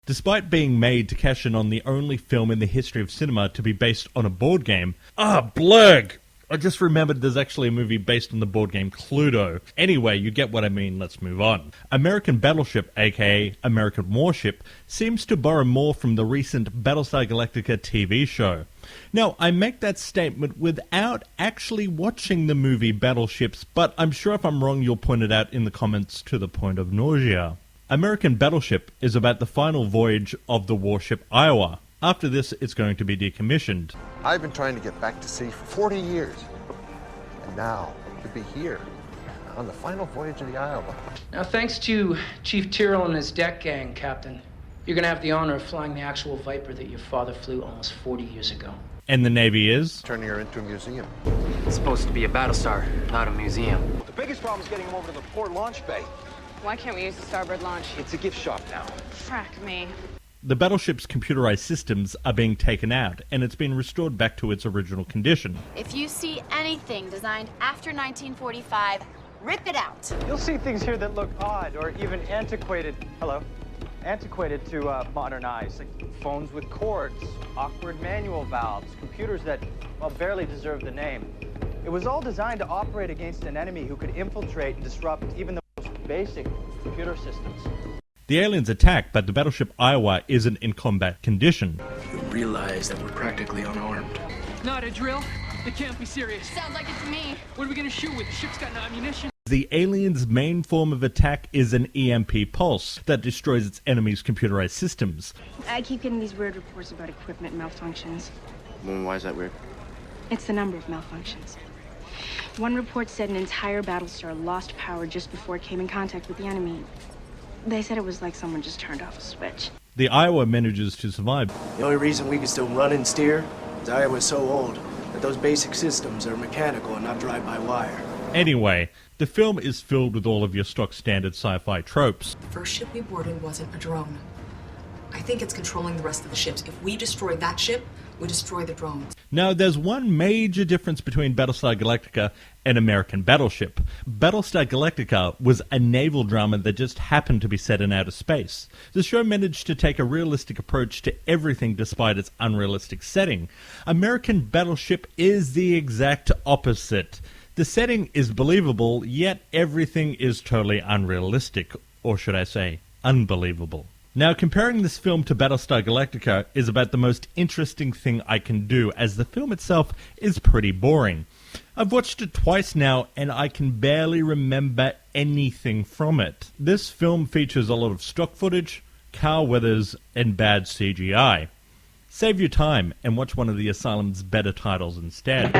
Despite being made to cash in on the only film in the history of cinema to be based on a board game... blurg! I just remembered there's actually a movie based on the board game Cluedo. Anyway, you get what I mean, let's move on. American Battleship, aka American Warship, seems to borrow more from the recent Battlestar Galactica TV show. Now, I make that statement without actually watching the movie Battleships, but I'm sure if I'm wrong you'll point it out in the comments to the point of nausea. American Battleship is about the final voyage of the Warship Iowa. After this, it's going to be decommissioned. I've been trying to get back to sea for 40 years. And now, to be here, on the final voyage of the Iowa. Now, thanks to Chief Tyrrell and his deck gang, Captain, you're going to have the honor of flying the actual Viper that your father flew almost 40 years ago. And the Navy is? Turning her into a museum. It's supposed to be a Battlestar, not a museum. The biggest problem is getting them over to the port launch bay. Why can't we use the starboard launch? It's a gift shop now. Frack me. The battleship's computerized systems are being taken out, and it's been restored back to its original condition. If you see anything designed after 1945, rip it out. You'll see things here that look odd or even antiquated. Hello? Antiquated to modern eyes, like phones with cords, awkward manual valves, computers that, well, barely deserve the name. It was all designed to operate against an enemy who could infiltrate and disrupt even the most basic computer systems. The aliens attack, but the battleship Iowa isn't in combat condition. You realize that we're practically unarmed. Not a drill? It can't be serious. Sounds like it's me. What are we gonna shoot with? The ship's got no ammunition. The aliens' main form of attack is an EMP pulse that destroys its enemy's computerized systems. I keep getting these weird reports about equipment malfunctions. Why is that weird? It's the number of malfunctions. One report said an entire Battlestar lost power just before it came in contact with the enemy. They said it was like someone just turned off a switch. The Iowa manages to survive. The only reason we can still run and steer is Iowa's so old that those basic systems are mechanical and not drive-by-wire. Anyway, the film is filled with all of your stock standard sci-fi tropes. The first ship we boarded wasn't a drone. I think it's controlling the rest of the ships. If we destroy that ship, we destroy the drones. Now, there's one major difference between Battlestar Galactica and American Battleship. Battlestar Galactica was a naval drama that just happened to be set in outer space. The show managed to take a realistic approach to everything despite its unrealistic setting. American Battleship is the exact opposite. The setting is believable, yet everything is totally unrealistic, or should I say, unbelievable. Now, comparing this film to Battlestar Galactica is about the most interesting thing I can do, as the film itself is pretty boring. I've watched it twice now, and I can barely remember anything from it. This film features a lot of stock footage, car weathers, and bad CGI. Save your time and watch one of the Asylum's better titles instead.